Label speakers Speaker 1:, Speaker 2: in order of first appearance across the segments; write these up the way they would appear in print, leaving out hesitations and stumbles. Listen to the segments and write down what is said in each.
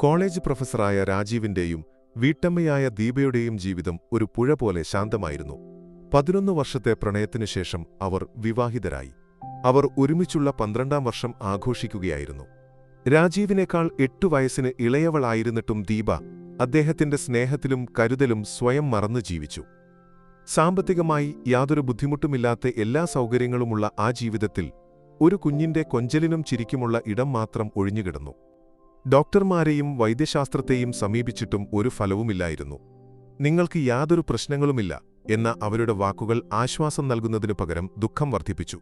Speaker 1: College പ്രൊഫസറായ രാജീവിന്റെയും വീട്ടമ്മയായ ദീപയുടെയും ജീവിതം ഒരു പുഴ പോലെ ശാന്തമായിരുന്നു. 11 വർഷത്തെ പ്രണയത്തിനു ശേഷം അവർ വിവാഹിതരായി. അവർ ഒരുമിച്ചുള്ള 12ാം വർഷം ആഘോഷിക്കുകയായിരുന്നു. രാജീവിനേക്കാൾ 8 വയസ്സിന് ഇളയവളായിരുന്നിട്ടും ദീപ അദ്ദേഹത്തിന്റെ സ്നേഹത്തിലും കരുതലും സ്വയം മറന്നു ജീവിച്ചു. സാമ്പത്തികമായി യാതൊരു ബുദ്ധിമുട്ടുമില്ലാത്ത എല്ലാ സൗകര്യങ്ങളുമുള്ള ആ ജീവിതത്തിൽ ഒരു കുഞ്ഞിന്റെ കൊഞ്ചലിനും ചിരിക്കുമുള്ള ഇടം മാത്രം ഒഴിഞ്ഞുകിടന്നു. ഡോക്ടർമാരെയും വൈദ്യശാസ്ത്രത്തെയും സമീപിച്ചിട്ടും ഒരു ഫലവുമില്ലായിരുന്നു. നിങ്ങൾക്ക് യാതൊരു പ്രശ്നങ്ങളുമില്ല എന്ന അവരുടെ വാക്കുകൾ ആശ്വാസം നൽകുന്നതിനു പകരം ദുഃഖം വർദ്ധിപ്പിച്ചു.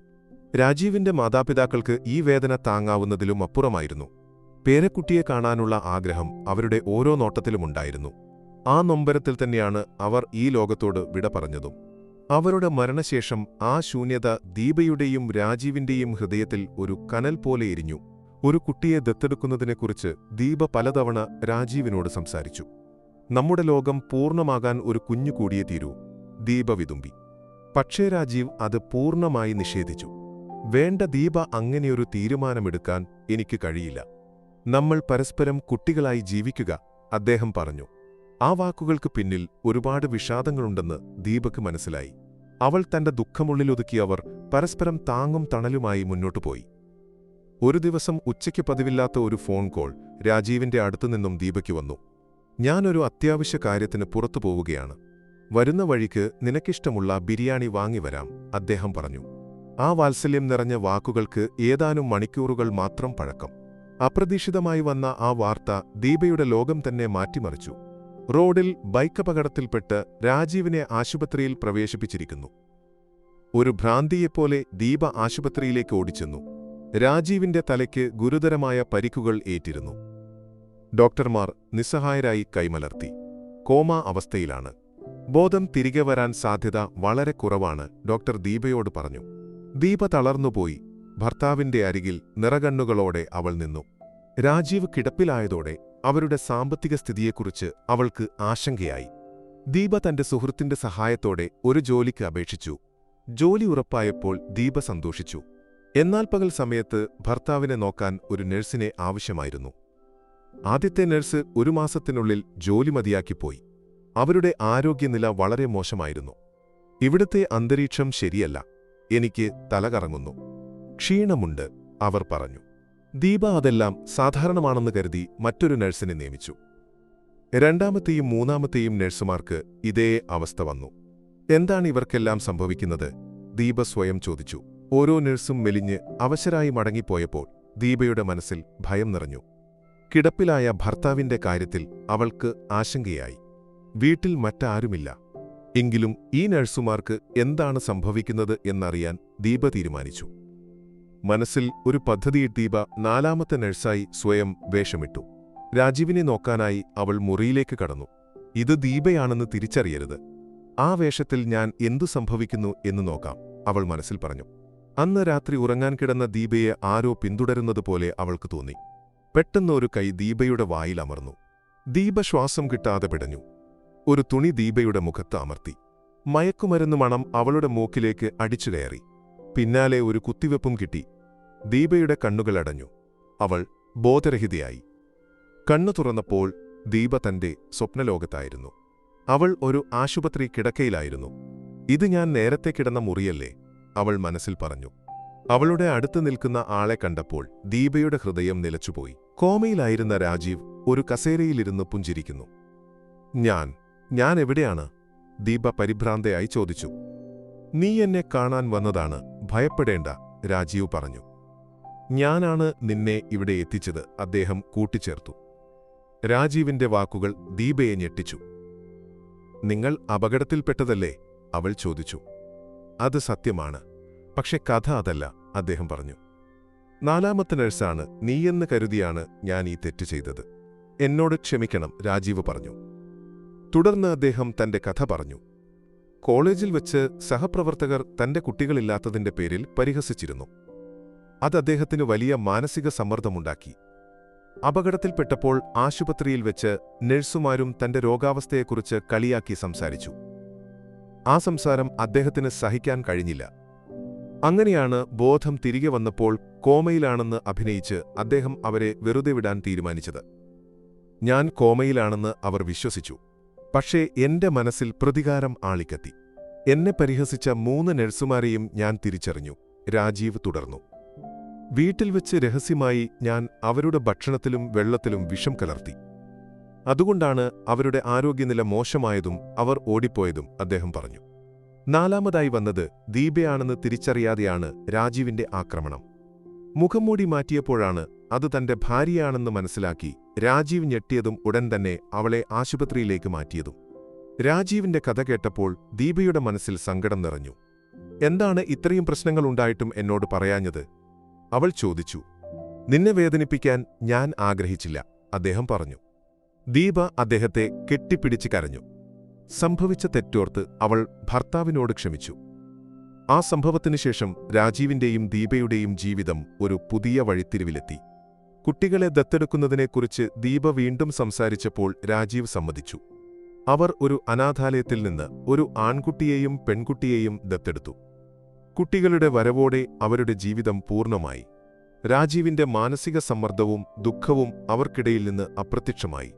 Speaker 1: രാജീവിന്റെ മാതാപിതാക്കൾക്ക് ഈ വേദന താങ്ങാവുന്നതിലും അപ്പുറമായിരുന്നു. പേരക്കുട്ടിയെ കാണാനുള്ള ആഗ്രഹം അവരുടെ ഓരോ നോട്ടത്തിലുമുണ്ടായിരുന്നു. ആ നൊമ്പരത്തിൽ തന്നെയാണ് അവർ ഈ ലോകത്തോട് വിട പറഞ്ഞതും. അവരുടെ മരണശേഷം ആ ശൂന്യത ദീപയുടെയും രാജീവിന്റെയും ഹൃദയത്തിൽ ഒരു കനൽ പോലെ എരിഞ്ഞു. ഒരു കുട്ടിയെ ദത്തെടുക്കുന്നതിനെക്കുറിച്ച് ദീപ പലതവണ രാജീവിനോട് സംസാരിച്ചു. നമ്മുടെ ലോകം പൂർണ്ണമാകാൻ ഒരു കുഞ്ഞു കൂടിയേ തീരൂ, ദീപ വിതുമ്പി. പക്ഷേ രാജീവ് അത് പൂർണ്ണമായി നിഷേധിച്ചു. വേണ്ട ദീപ, അങ്ങനെയൊരു തീരുമാനമെടുക്കാൻ എനിക്ക് കഴിയില്ല. നമ്മൾ പരസ്പരം കുട്ടികളായി ജീവിക്കുക, അദ്ദേഹം പറഞ്ഞു. ആ വാക്കുകൾക്ക് പിന്നിൽ ഒരുപാട് വിഷാദങ്ങളുണ്ടെന്ന് ദീപക്ക് മനസ്സിലായി. അവൾ തന്റെ ദുഃഖമുള്ളിലൊതുക്കി അവർ പരസ്പരം താങ്ങും തണലുമായി മുന്നോട്ടുപോയി. ഒരു ദിവസം ഉച്ചയ്ക്ക് പതിവില്ലാത്ത ഒരു ഫോൺ കോൾ രാജീവിന്റെ അടുത്തുനിന്നും ദീപയ്ക്ക് വന്നു. ഞാനൊരു അത്യാവശ്യ കാര്യത്തിന് പുറത്തു പോവുകയാണ്. വരുന്ന വഴിക്ക് നിനക്കിഷ്ടമുള്ള ബിരിയാണി വാങ്ങിവരാം, അദ്ദേഹം പറഞ്ഞു. ആ വാത്സല്യം നിറഞ്ഞ വാക്കുകൾക്ക് ഏതാനും മണിക്കൂറുകൾ മാത്രം പഴക്കം. അപ്രതീക്ഷിതമായി വന്ന ആ വാർത്ത ദീപയുടെ ലോകം തന്നെ മാറ്റിമറിച്ചു. റോഡിൽ ബൈക്കപകടത്തിൽപ്പെട്ട് രാജീവിനെ ആശുപത്രിയിൽ പ്രവേശിപ്പിച്ചിരിക്കുന്നു. ഒരു ഭ്രാന്തിയെപ്പോലെ ദീപ ആശുപത്രിയിലേക്ക് ഓടിച്ചെന്നു. രാജീവിന്റെ തലയ്ക്ക് ഗുരുതരമായ പരിക്കുകൾ ഏറ്റിരുന്നു. ഡോക്ടർമാർ നിസ്സഹായരായി കൈമലർത്തി. കോമാ അവസ്ഥയിലാണ്. ബോധം തിരികെ വരാൻ സാധ്യത വളരെ കുറവാണ്, ഡോക്ടർ ദീപയോട് പറഞ്ഞു. ദീപ തളർന്നുപോയി. ഭർത്താവിന്റെ അരികിൽ നിറകണ്ണുകളോടെ അവൾ നിന്നു. രാജീവ് കിടപ്പിലായതോടെ അവരുടെ സാമ്പത്തിക സ്ഥിതിയെക്കുറിച്ച് അവൾക്ക് ആശങ്കയായി. ദീപ തന്റെ സുഹൃത്തിന്റെ സഹായത്തോടെ ഒരു ജോലിക്ക് അപേക്ഷിച്ചു. ജോലി ഉറപ്പായപ്പോൾ ദീപ സന്തോഷിച്ചു. എന്നാൽ പകൽ സമയത്ത് ഭർത്താവിനെ നോക്കാൻ ഒരു നഴ്സിനെ ആവശ്യമായിരുന്നു. ആദ്യത്തെ നഴ്സ് 1 മാസത്തിനുള്ളിൽ ജോലി മതിയാക്കിപ്പോയി. അവരുടെ ആരോഗ്യനില വളരെ മോശമായിരുന്നു. ഇവിടുത്തെ അന്തരീക്ഷം ശരിയല്ല, എനിക്ക് തലകറങ്ങുന്നു, ക്ഷീണമുണ്ട്, അവർ പറഞ്ഞു. ദീപ അതെല്ലാം സാധാരണമാണെന്ന് കരുതി മറ്റൊരു നഴ്സിനെ നിയമിച്ചു. 2ാമത്തെയും 3ാമത്തെയും നഴ്സുമാർക്ക് ഇതേ അവസ്ഥ വന്നു. എന്താണ് ഇവർക്കെല്ലാം സംഭവിക്കുന്നത്? ദീപ സ്വയം ചോദിച്ചു. ഓരോ നഴ്സും മെലിഞ്ഞ് അവശരായി മടങ്ങിപ്പോയപ്പോൾ ദീപയുടെ മനസ്സിൽ ഭയം നിറഞ്ഞു. കിടപ്പിലായ ഭർത്താവിന്റെ കാര്യത്തിൽ അവൾക്ക് ആശങ്കയായി. വീട്ടിൽ മറ്റാരുമില്ല. എങ്കിലും ഈ നഴ്സുമാർക്ക് എന്താണ് സംഭവിക്കുന്നത് എന്നറിയാൻ ദീപ തീരുമാനിച്ചു. മനസ്സിൽ ഒരു പദ്ധതിയിട്ട് ദീപ 4ാമത്തെ നഴ്സായി സ്വയം വേഷമിട്ടു. രാജീവിനെ നോക്കാനായി അവൾ മുറിയിലേക്ക് കടന്നു. ഇത് ദീപയാണെന്ന് തിരിച്ചറിയരുത്. ആ വേഷത്തിൽ ഞാൻ എന്തു സംഭവിക്കുന്നു എന്ന് നോക്കാം, അവൾ മനസ്സിൽ പറഞ്ഞു. അന്ന് രാത്രി ഉറങ്ങാൻ കിടന്ന ദീപയെ ആരോ പിന്തുടരുന്നതുപോലെ അവൾക്ക് തോന്നി. പെട്ടെന്ന് ഒരു കൈ ദീപയുടെ വായിൽ അമർന്നു. ദീപ ശ്വാസം കിട്ടാതെ പിടഞ്ഞു. ഒരു തുണി ദീപയുടെ മുഖത്ത് അമർത്തി. മയക്കുമരുന്ന് മണം അവളുടെ മൂക്കിലേക്ക് അടിച്ചുകയറി. പിന്നാലെ ഒരു കുത്തിവെപ്പും കിട്ടി. ദീപയുടെ കണ്ണുകളടഞ്ഞു. അവൾ ബോധരഹിതയായി. കണ്ണു തുറന്നപ്പോൾ ദീപ തന്റെ സ്വപ്നലോകത്തായിരുന്നു. അവൾ ഒരു ആശുപത്രി കിടക്കയിലായിരുന്നു. ഇത് ഞാൻ നേരത്തെ കിടന്ന മുറിയല്ലേ, അവൾ മനസ്സിൽ പറഞ്ഞു. അവളുടെ അടുത്ത് നിൽക്കുന്ന ആളെ കണ്ടപ്പോൾ ദീപയുടെ ഹൃദയം നിലച്ചുപോയി. കോമയിലായിരുന്ന രാജീവ് ഒരു കസേരയിലിരുന്ന് പുഞ്ചിരിക്കുന്നു. ഞാൻ എവിടെയാണ്? ദീപ പരിഭ്രാന്തയായി ചോദിച്ചു. നീ എന്നെ കാണാൻ വന്നതാണ്, ഭയപ്പെടേണ്ട, രാജീവ് പറഞ്ഞു. ഞാനാണ് നിന്നെ ഇവിടെ എത്തിച്ചത്, അദ്ദേഹം കൂട്ടിച്ചേർത്തു. രാജീവിന്റെ വാക്കുകൾ ദീപയെ ഞെട്ടിച്ചു. നിങ്ങൾ അപകടത്തിൽപ്പെട്ടതല്ലേ, അവൾ ചോദിച്ചു. അത് സത്യമാണ്, പക്ഷെ കഥ അതല്ല, അദ്ദേഹം പറഞ്ഞു. 4ാമത്തെ നഴ്സാണ് നീയെന്ന് കരുതിയാണ് ഞാൻ ഈ തെറ്റ് ചെയ്തത്. എന്നോട് ക്ഷമിക്കണം, രാജീവ് പറഞ്ഞു. തുടർന്ന് അദ്ദേഹം തന്റെ കഥ പറഞ്ഞു. കോളേജിൽ വെച്ച് സഹപ്രവർത്തകർ തന്റെ കുട്ടികളില്ലാത്തതിന്റെ പേരിൽ പരിഹസിച്ചിരുന്നു. അത് അദ്ദേഹത്തിന് വലിയ മാനസിക സമ്മർദ്ദമുണ്ടാക്കി. അപകടത്തിൽപ്പെട്ടപ്പോൾ ആശുപത്രിയിൽ വെച്ച് നഴ്സുമാരും തന്റെ രോഗാവസ്ഥയെക്കുറിച്ച് കളിയാക്കി സംസാരിച്ചു. ആ സംസാരം അദ്ദേഹത്തിന് സഹിക്കാൻ കഴിഞ്ഞില്ല. അങ്ങനെയാണ് ബോധം തിരികെ വന്നപ്പോൾ കോമയിലാണെന്ന് അഭിനയിച്ച് അദ്ദേഹം അവരെ വെറുതെ വിടാൻ തീരുമാനിച്ചത്. ഞാൻ കോമയിലാണെന്ന് അവർ വിശ്വസിച്ചു. പക്ഷേ എന്റെ മനസ്സിൽ പ്രതികാരം ആളിക്കത്തി. എന്നെ പരിഹസിച്ച 3 നഴ്സുമാരെയും ഞാൻ തിരിച്ചറിഞ്ഞു. രാജീവ് തുടർന്നു. വീട്ടിൽ വെച്ച് രഹസ്യമായി ഞാൻ അവരുടെ ഭക്ഷണത്തിലും വെള്ളത്തിലും വിഷം കലർത്തി. അതുകൊണ്ടാണ് അവരുടെ ആരോഗ്യനില മോശമായതും അവർ ഓടിപ്പോയതും, അദ്ദേഹം പറഞ്ഞു. 4ാമതായി വന്നത് ദീപയാണെന്ന് തിരിച്ചറിയാതെയാണ് രാജീവിന്റെ ആക്രമണം. മുഖംമൂടി മാറ്റിയപ്പോഴാണ് അത് തന്റെ ഭാര്യയാണെന്ന് മനസ്സിലാക്കി രാജീവ് ഞെട്ടിയതും ഉടൻ തന്നെ അവളെ ആശുപത്രിയിലേക്ക് മാറ്റിയതും. രാജീവിന്റെ കഥ കേട്ടപ്പോൾ ദീപയുടെ മനസ്സിൽ സങ്കടം നിറഞ്ഞു. എന്താണ് ഇത്രയും പ്രശ്നങ്ങളുണ്ടായിട്ടും എന്നോട് പറയാഞ്ഞത്? അവൾ ചോദിച്ചു. നിന്നെ വേദനിപ്പിക്കാൻ ഞാൻ ആഗ്രഹിച്ചില്ല, അദ്ദേഹം പറഞ്ഞു. ദീപ അദ്ദേഹത്തെ കെട്ടിപ്പിടിച്ച് കരഞ്ഞു. സംഭവിച്ച തെറ്റോർത്ത് അവൾ ഭർത്താവിനോട് ക്ഷമിച്ചു. ആ സംഭവത്തിനുശേഷം രാജീവിന്റെയും ദീപയുടെയും ജീവിതം ഒരു പുതിയ വഴിത്തിരിവിലെത്തി. കുട്ടികളെ ദത്തെടുക്കുന്നതിനെക്കുറിച്ച് ദീപ വീണ്ടും സംസാരിച്ചപ്പോൾ രാജീവ് സമ്മതിച്ചു. അവർ ഒരു അനാഥാലയത്തിൽ നിന്ന് ഒരു ആൺകുട്ടിയെയും പെൺകുട്ടിയെയും ദത്തെടുത്തു. കുട്ടികളുടെ വരവോടെ അവരുടെ ജീവിതം പൂർണ്ണമായി. രാജീവിന്റെ മാനസിക സമ്മർദ്ദവും ദുഃഖവും അവർക്കിടയിൽ നിന്ന് അപ്രത്യക്ഷമായി.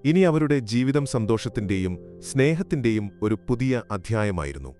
Speaker 1: ഇനി അവരുടെ ജീവിതം സന്തോഷത്തിന്റെയും സ്നേഹത്തിന്റെയും ഒരു പുതിയ അധ്യായമായിരുന്നു.